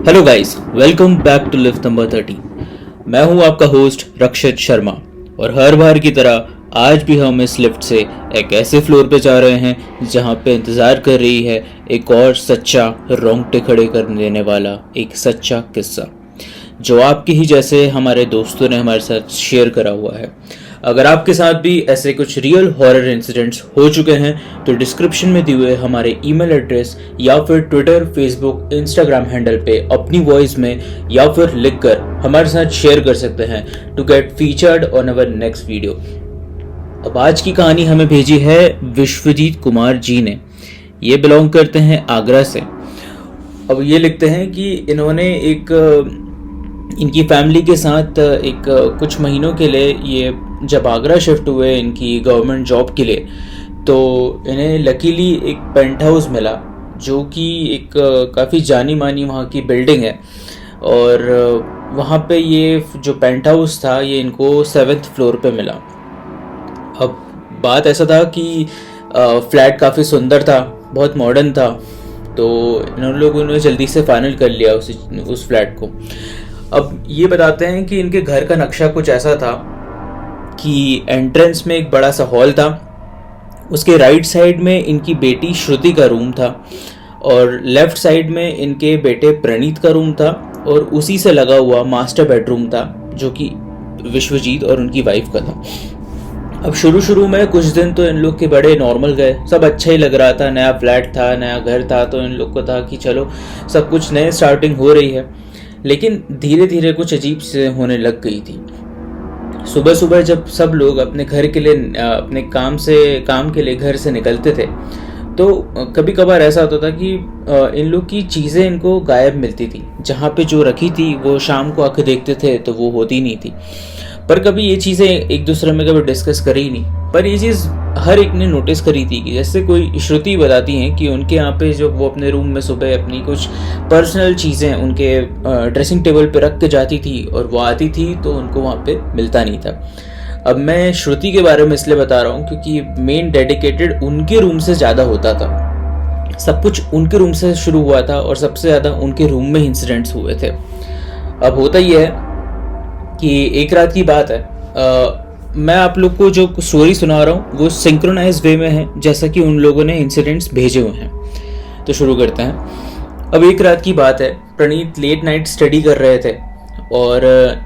Hello guys, welcome back to lift number 30। मैं हूं आपका होस्ट रक्षित शर्मा और हर बार की तरह आज भी हम इस लिफ्ट से एक ऐसे फ्लोर पे जा रहे हैं जहां पे इंतज़ार कर रही है एक और सच्चा रोंगटे खड़े कर देने वाला एक सच्चा किस्सा जो आपके ही जैसे हमारे दोस्तों ने हमारे साथ शेयर करा हुआ है। अगर आपके साथ भी ऐसे कुछ रियल हॉरर इंसिडेंट्स हो चुके हैं तो डिस्क्रिप्शन में दिए हुए हमारे ईमेल एड्रेस या फिर ट्विटर, फेसबुक, इंस्टाग्राम हैंडल पे अपनी वॉइस में या फिर लिखकर हमारे साथ शेयर कर सकते हैं to get featured on our next video. अब आज की कहानी हमें भेजी है विश्वजीत कुमार जी ने। ये बिलोंग करते हैं आगरा से। अब ये लिखते हैं कि इन्होंने इनकी फैमिली के साथ कुछ महीनों के लिए ये जब आगरा शिफ्ट हुए इनकी गवर्नमेंट जॉब के लिए, तो इन्हें लकीली एक पेंट हाउस मिला जो कि एक काफ़ी जानी मानी वहाँ की बिल्डिंग है। और वहाँ पे ये जो पेंट हाउस था ये इनको 7th फ्लोर पे मिला। अब बात ऐसा था कि फ्लैट काफ़ी सुंदर था, बहुत मॉडर्न था, तो इन लोगों ने जल्दी से फाइनल कर लिया उस फ्लैट को। अब ये बताते हैं कि इनके घर का नक्शा कुछ ऐसा था कि एंट्रेंस में एक बड़ा सा हॉल था, उसके राइट साइड में इनकी बेटी श्रुति का रूम था और लेफ्ट साइड में इनके बेटे प्रणीत का रूम था और उसी से लगा हुआ मास्टर बेडरूम था जो कि विश्वजीत और उनकी वाइफ का था। अब शुरू में कुछ दिन तो इन लोग के बड़े नॉर्मल गए, सब अच्छा ही लग रहा था, नया फ्लैट था, नया घर था, तो इन लोग को था कि चलो सब कुछ नए स्टार्टिंग हो रही है। लेकिन धीरे धीरे कुछ अजीब से होने लग गई थी। सुबह सुबह जब सब लोग अपने घर के लिए अपने काम के लिए घर से निकलते थे तो कभी कभार ऐसा होता था कि इन लोग की चीज़ें इनको गायब मिलती थी। जहाँ पे जो रखी थी वो शाम को आके देखते थे तो वो होती नहीं थी। पर कभी ये चीज़ें एक दूसरे में कभी डिस्कस करी ही नहीं। पर ये चीज़ हर एक ने नोटिस करी थी कि जैसे कोई श्रुति बताती हैं कि उनके यहाँ पे जो वो अपने रूम में सुबह अपनी कुछ पर्सनल चीज़ें उनके ड्रेसिंग टेबल पे रख के जाती थी और वो आती थी तो उनको वहाँ पे मिलता नहीं था। अब मैं श्रुति के बारे में इसलिए बता रहा हूँ क्योंकि मेन डेडिकेटेड उनके रूम से ज़्यादा होता था। सब कुछ उनके रूम से शुरू हुआ था और सबसे ज़्यादा उनके रूम में इंसिडेंट्स हुए थे। अब होता ही है कि एक रात की बात है, मैं आप लोग को जो स्टोरी सुना रहा हूँ वो सिंक्रोनाइज वे में है जैसा कि उन लोगों ने इंसिडेंट्स भेजे हुए हैं। तो शुरू करते हैं। अब एक रात की बात है, प्रणीत लेट नाइट स्टडी कर रहे थे और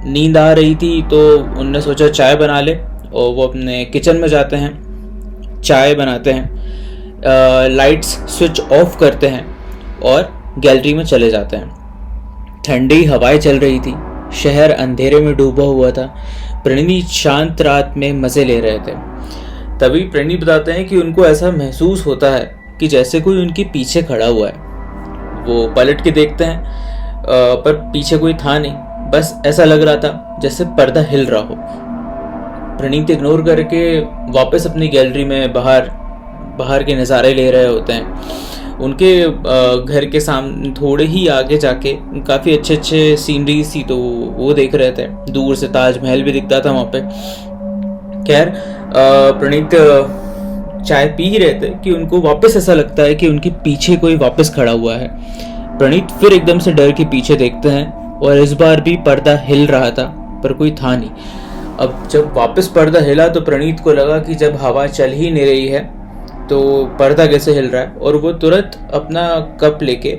नींद आ रही थी तो उनने सोचा चाय बना ले और वो अपने किचन में जाते हैं, चाय बनाते हैं, लाइट्स स्विच ऑफ करते हैं और गैलरी में चले जाते हैं। ठंडी हवाएं चल रही थी, शहर अंधेरे में डूबा हुआ था। प्रणीत शांत रात में मज़े ले रहे थे। तभी प्रणीत बताते हैं कि उनको ऐसा महसूस होता है कि जैसे कोई उनके पीछे खड़ा हुआ है। वो पलट के देखते हैं पर पीछे कोई था नहीं, बस ऐसा लग रहा था जैसे पर्दा हिल रहा हो। प्रणीत इग्नोर करके वापस अपनी गैलरी में बाहर के नज़ारे ले रहे होते हैं। उनके घर के सामने थोड़े ही आगे जाके काफ़ी अच्छे सीनरी थी तो वो देख रहे थे। दूर से ताजमहल भी दिखता था वहाँ पे। खैर प्रणीत चाय पी ही रहे थे कि उनको वापस ऐसा लगता है कि उनके पीछे कोई वापस खड़ा हुआ है। प्रणीत फिर एकदम से डर के पीछे देखते हैं और इस बार भी पर्दा हिल रहा था पर कोई था नहीं। अब जब वापस पर्दा हिला तो प्रणीत को लगा कि जब हवा चल ही नहीं रही है तो पर्दा कैसे हिल रहा है, और वो तुरंत अपना कप लेके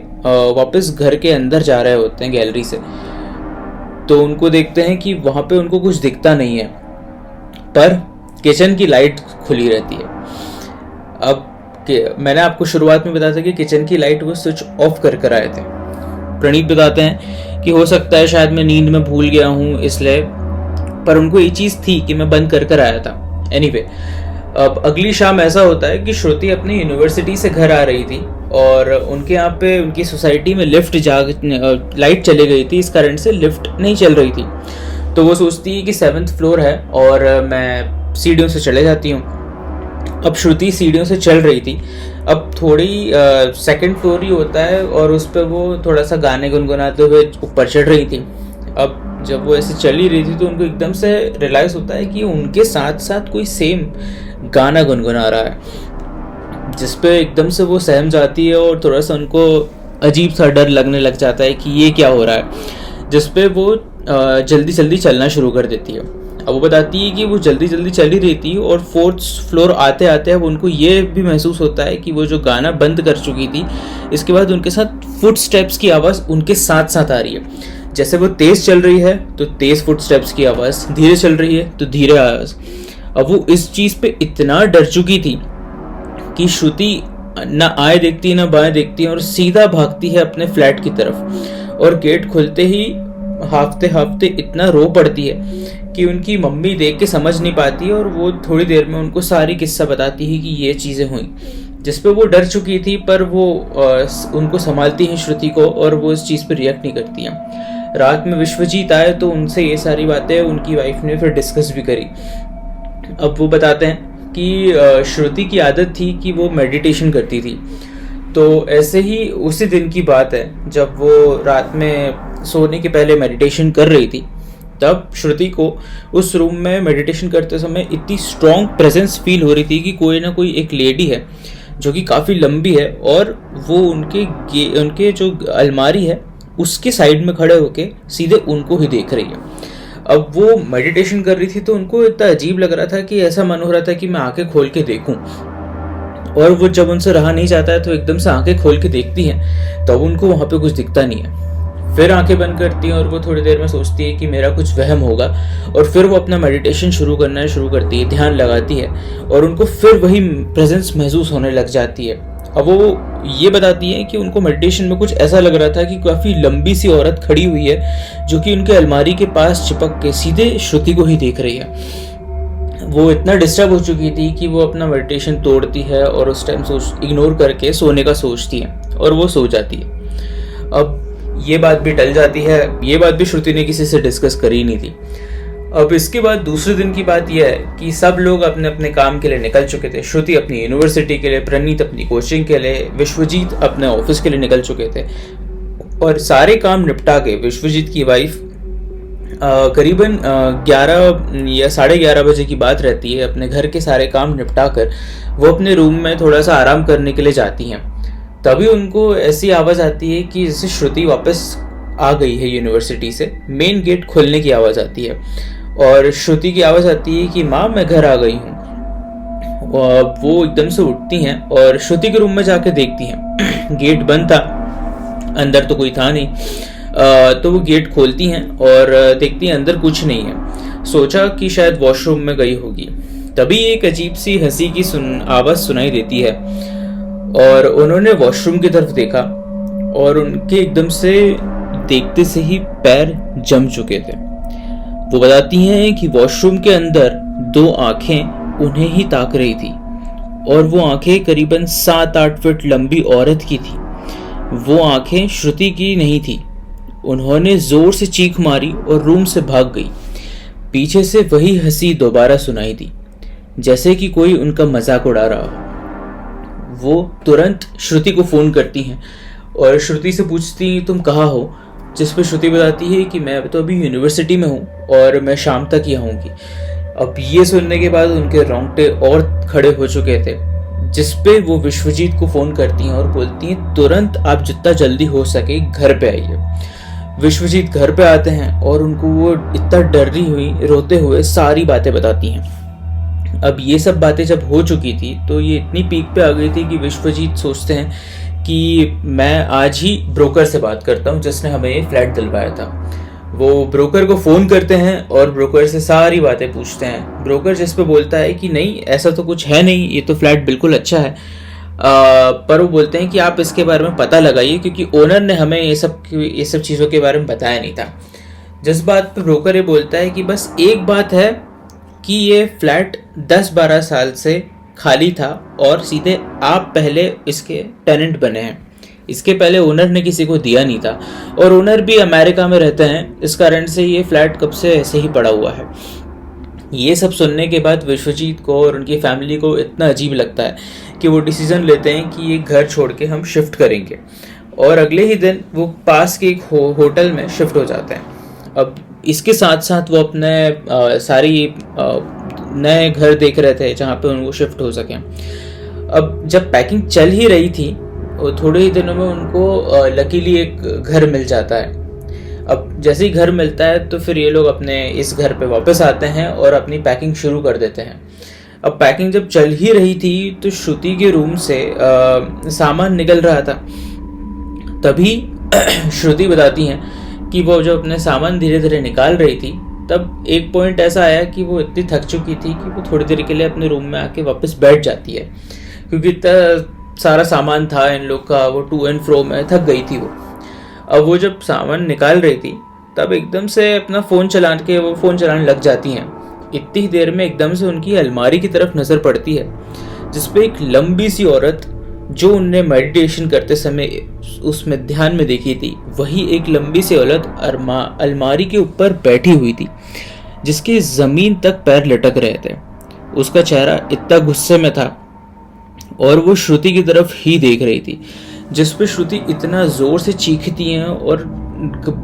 वापस घर के अंदर जा रहे होते हैं गैलरी से। तो उनको देखते हैं कि वहाँ पे उनको कुछ दिखता नहीं है पर किचन की लाइट खुली रहती है। अब मैंने आपको शुरुआत में बताया था कि किचन की लाइट वो स्विच ऑफ कर आए थे। प्रणीत बताते हैं कि हो सकता है शायद मैं नींद में भूल गया हूँ इसलिए, पर उनको ये चीज़ थी कि मैं बंद कर आया था। एनीवे, अब अगली शाम ऐसा होता है कि श्रुति अपनी यूनिवर्सिटी से घर आ रही थी और उनके यहाँ पे उनकी सोसाइटी में लाइट चली गई थी, इस कारण से लिफ्ट नहीं चल रही थी। तो वो सोचती है कि 7th फ्लोर है और मैं सीढ़ियों से चले जाती हूँ। अब श्रुति सीढ़ियों से चल रही थी। अब थोड़ी 2nd फ्लोर ही होता है और उस पर वो थोड़ा सा गाने गुनगुनाते हुए ऊपर चढ़ रही थी। अब जब वो ऐसे चल ही रही थी तो उनको एकदम से रियलाइज़ होता है कि उनके साथ साथ कोई सेम गाना गुनगुना रहा है, जिस पे एकदम से वो सहम जाती है और थोड़ा सा उनको अजीब सा डर लगने लग जाता है कि ये क्या हो रहा है, जिसपे वो जल्दी जल्दी चलना शुरू कर देती है। अब वो बताती है कि वो जल्दी जल्दी चल ही रही थी और 4th फ्लोर आते आते अब उनको ये भी महसूस होता है कि वो जो गाना बंद कर चुकी थी, इसके बाद उनके साथ फुट स्टेप्स की आवाज़ उनके साथ साथ आ रही है। जैसे वो तेज़ चल रही है तो तेज़ फुट स्टेप्स की आवाज़, धीरे चल रही है तो धीरे आवाज़। अब वो इस चीज़ पे इतना डर चुकी थी कि श्रुति ना आए देखती है ना बाएं देखती है और सीधा भागती है अपने फ्लैट की तरफ। और गेट खुलते ही हाफते हाफते इतना रो पड़ती है कि उनकी मम्मी देख के समझ नहीं पाती और वो थोड़ी देर में उनको सारी किस्सा बताती है कि ये चीज़ें हुई, जिसपे वो डर चुकी थी। पर वो उनको संभालती हैं श्रुति को और वो इस चीज़ पे रिएक्ट नहीं करती हैं। रात में विश्वजीत आए तो उनसे ये सारी बातें उनकी वाइफ ने फिर डिस्कस भी करी। अब वो बताते हैं कि श्रुति की आदत थी कि वो मेडिटेशन करती थी। तो ऐसे ही उसी दिन की बात है जब वो रात में सोने के पहले मेडिटेशन कर रही थी, तब श्रुति को उस रूम में मेडिटेशन करते समय इतनी स्ट्रॉन्ग प्रेजेंस फील हो रही थी कि कोई ना कोई एक लेडी है जो कि काफ़ी लंबी है और वो उनके जो अलमारी है उसके साइड में खड़े होके सीधे उनको ही देख रही है। अब वो मेडिटेशन कर रही थी तो उनको इतना अजीब लग रहा था कि ऐसा मन हो रहा था कि मैं आंखें खोल के देखूं। और वो जब उनसे रहा नहीं जाता है तो एकदम से आंखें खोल के देखती हैं, तब उनको वहाँ पे कुछ दिखता नहीं है। फिर आंखें बंद करती हैं और वो थोड़ी देर में सोचती है कि मेरा कुछ वहम होगा, और फिर वो अपना मेडिटेशन शुरू करना शुरू करती है, ध्यान लगाती है और उनको फिर वही प्रेजेंस महसूस होने लग जाती है। अब वो ये बताती है कि उनको मेडिटेशन में कुछ ऐसा लग रहा था कि काफ़ी लंबी सी औरत खड़ी हुई है जो कि उनके अलमारी के पास चिपक के सीधे श्रुति को ही देख रही है। वो इतना डिस्टर्ब हो चुकी थी कि वो अपना मेडिटेशन तोड़ती है और उस टाइम इग्नोर करके सोने का सोचती है और वो सो जाती है। अब ये बात भी टल जाती है, ये बात भी श्रुति ने किसी से डिस्कस करी नहीं थी। अब इसके बाद दूसरे दिन की बात यह है कि सब लोग अपने अपने काम के लिए निकल चुके थे। श्रुति अपनी यूनिवर्सिटी के लिए, प्रणीत अपनी कोचिंग के लिए, विश्वजीत अपने ऑफिस के लिए निकल चुके थे। और सारे काम निपटा के विश्वजीत की वाइफ करीबन 11 या 11:30 बजे की बात रहती है, अपने घर के सारे काम निपटा कर वो अपने रूम में थोड़ा सा आराम करने के लिए जाती हैं। तभी उनको ऐसी आवाज़ आती है कि जैसे श्रुति वापस आ गई है यूनिवर्सिटी से। मेन गेट खोलने की आवाज़ आती है और श्रुति की आवाज़ आती है कि माँ मैं घर आ गई हूँ। वो एकदम से उठती हैं और श्रुति के रूम में जाके देखती हैं गेट बंद था, अंदर तो कोई था नहीं। तो वो गेट खोलती हैं और देखती हैं अंदर कुछ नहीं है। सोचा कि शायद वॉशरूम में गई होगी। तभी एक अजीब सी हंसी की आवाज़ सुनाई देती है और उन्होंने वॉशरूम की तरफ देखा और उनके एकदम से देखते से ही पैर जम चुके थे। वो बताती हैं कि वॉशरूम के अंदर 2 आंखें उन्हें ही ताक रही थी और वो आंखें करीबन 7-8 फीट लंबी औरत की थी। वो आंखें श्रुति की नहीं थी। उन्होंने जोर से चीख मारी और रूम से भाग गई। पीछे से वही हंसी दोबारा सुनाई दी, जैसे कि कोई उनका मजाक उड़ा रहा हो। वो तुरंत श्रुति को फ़ोन करती हैं और श्रुति से पूछती तुम कहाँ हो, जिस पर श्रुति बताती है कि मैं तो अभी यूनिवर्सिटी में हूँ और मैं शाम तक ही आऊँगी। अब ये सुनने के बाद उनके रोंगटे और खड़े हो चुके थे, जिस पे वो विश्वजीत को फ़ोन करती हैं और बोलती हैं तुरंत आप जितना जल्दी हो सके घर पे आइए। विश्वजीत घर पे आते हैं और उनको वो इतना डरी हुई रोते हुए सारी बातें बताती हैं। अब ये सब बातें जब हो चुकी थी तो ये इतनी पीक पे आ गई थी कि विश्वजीत सोचते हैं कि मैं आज ही ब्रोकर से बात करता हूँ जिसने हमें ये फ्लैट दिलवाया था। वो ब्रोकर को फ़ोन करते हैं और ब्रोकर से सारी बातें पूछते हैं। ब्रोकर जिस पे बोलता है कि नहीं ऐसा तो कुछ है नहीं, ये तो फ्लैट बिल्कुल अच्छा है। पर वो बोलते हैं कि आप इसके बारे में पता लगाइए क्योंकि ओनर ने हमें ये सब चीज़ों के बारे में बताया नहीं था। जिस बात पे ब्रोकर ये बोलता है कि बस एक बात है कि ये फ्लैट 10-12 साल से खाली था और सीधे आप पहले इसके टेनेंट बने हैं। इसके पहले ओनर ने किसी को दिया नहीं था और ओनर भी अमेरिका में रहते हैं, इस कारण से ये फ्लैट कब से ऐसे ही पड़ा हुआ है। ये सब सुनने के बाद विश्वजीत को और उनकी फैमिली को इतना अजीब लगता है कि वो डिसीजन लेते हैं कि ये घर छोड़ के हम शिफ्ट करेंगे और अगले ही दिन वो पास के एक होटल में शिफ्ट हो जाते हैं। अब इसके साथ साथ वो अपने सारी नए घर देख रहे थे जहाँ पे उनको शिफ्ट हो सकें। अब जब पैकिंग चल ही रही थी थोड़े ही दिनों में उनको लकीली एक घर मिल जाता है। अब जैसे ही घर मिलता है तो फिर ये लोग अपने इस घर पे वापस आते हैं और अपनी पैकिंग शुरू कर देते हैं। अब पैकिंग जब चल ही रही थी तो श्रुति के रूम से सामान निकल रहा था। तभी श्रुति बताती हैं कि वो जब अपने सामान धीरे धीरे निकाल रही थी तब एक पॉइंट ऐसा आया कि वो इतनी थक चुकी थी कि वो थोड़ी देर के लिए अपने रूम में आके वापस बैठ जाती है, क्योंकि इतना सारा सामान था इन लोग का, वो टू एंड फ्रो में थक गई थी वो। अब वो जब सामान निकाल रही थी तब एकदम से अपना फ़ोन चलाने लग जाती हैं। इतनी देर में एकदम से उनकी अलमारी की तरफ नज़र पड़ती है जिसपे एक लंबी सी औरत जो उनने मेडिटेशन करते समय उसमें ध्यान में देखी थी, वही एक लंबी सी औरत अलमारी के ऊपर बैठी हुई थी जिसके ज़मीन तक पैर लटक रहे थे। उसका चेहरा इतना गुस्से में था और वो श्रुति की तरफ ही देख रही थी, जिस पे श्रुति इतना ज़ोर से चीखती हैं और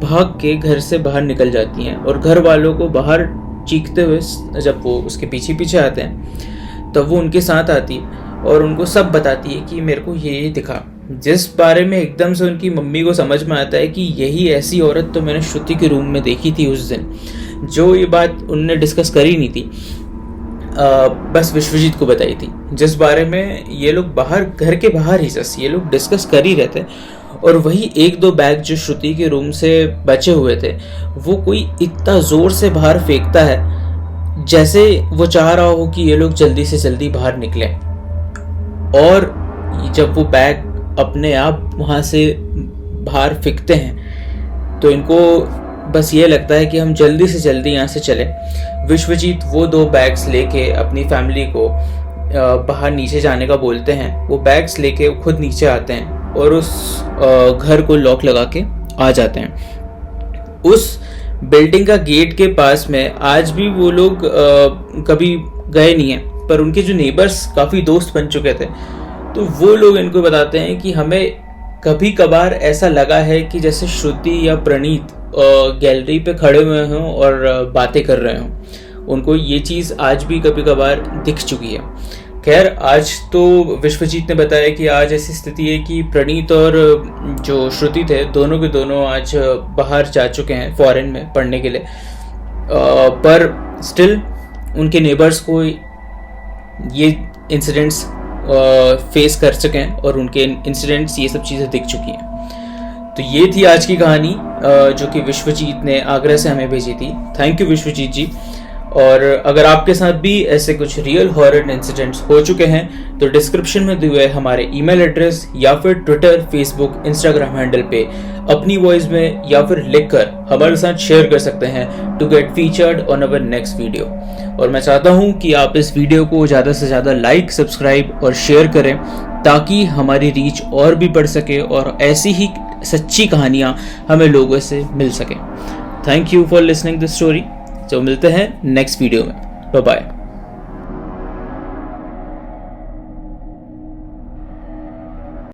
भाग के घर से बाहर निकल जाती हैं। और घर वालों को बाहर चीखते हुए जब वो उसके पीछे पीछे आते हैं तब वो उनके साथ आती है और उनको सब बताती है कि मेरे को ये दिखा, जिस बारे में एकदम से उनकी मम्मी को समझ में आता है कि यही ऐसी औरत तो मैंने श्रुति के रूम में देखी थी उस दिन। जो ये बात उनने डिस्कस करी नहीं थी, बस विश्वजीत को बताई थी, जिस बारे में ये लोग बाहर घर के बाहर ही ये लोग डिस्कस कर ही रहे थे। और वही एक दो बैग जो श्रुति के रूम से बचे हुए थे वो कोई इतना ज़ोर से बाहर फेंकता है जैसे वो चाह रहा हो कि ये लोग जल्दी से जल्दी बाहर निकलें। और जब वो बैग अपने आप वहाँ से बाहर फेंकते हैं तो इनको बस ये लगता है कि हम जल्दी से जल्दी यहाँ से चलें। विश्वजीत वो 2 बैग्स लेके अपनी फैमिली को बाहर नीचे जाने का बोलते हैं। वो बैग्स लेके खुद नीचे आते हैं और उस घर को लॉक लगा के आ जाते हैं। उस बिल्डिंग का गेट के पास में आज भी वो लोग कभी गए नहीं हैं, पर उनके जो नेबर्स काफ़ी दोस्त बन चुके थे तो वो लोग इनको बताते हैं कि हमें कभी कभार ऐसा लगा है कि जैसे श्रुति या प्रणीत गैलरी पे खड़े हुए हों और बातें कर रहे हों। उनको ये चीज़ आज भी कभी कभार दिख चुकी है। खैर, आज तो विश्वजीत ने बताया कि आज ऐसी स्थिति है कि प्रणीत और जो श्रुति थे दोनों के दोनों आज बाहर जा चुके हैं फॉरेन में पढ़ने के लिए, पर स्टिल उनके नेबर्स को ये इंसिडेंट्स फेस कर चुके हैं और उनके इंसिडेंट्स ये सब चीज़ें दिख चुकी हैं। तो ये थी आज की कहानी जो कि विश्वजीत ने आगरा से हमें भेजी थी। थैंक यू विश्वजीत जी। और अगर आपके साथ भी ऐसे कुछ रियल हॉरर इंसिडेंट्स हो चुके हैं तो डिस्क्रिप्शन में दिए हुए हमारे ईमेल एड्रेस या फिर ट्विटर, फेसबुक, इंस्टाग्राम हैंडल पे अपनी वॉइस में या फिर लिखकर हमारे साथ शेयर कर सकते हैं to get featured on our next video. और मैं चाहता हूं कि आप इस वीडियो को ज़्यादा से ज़्यादा लाइक, सब्सक्राइब और शेयर करें ताकि हमारी रीच और भी बढ़ सके और ऐसी ही सच्ची कहानियाँ हमें लोगों से मिल सकें। Thank you for listening this story. तो मिलते हैं नेक्स्ट वीडियो में। Bye bye.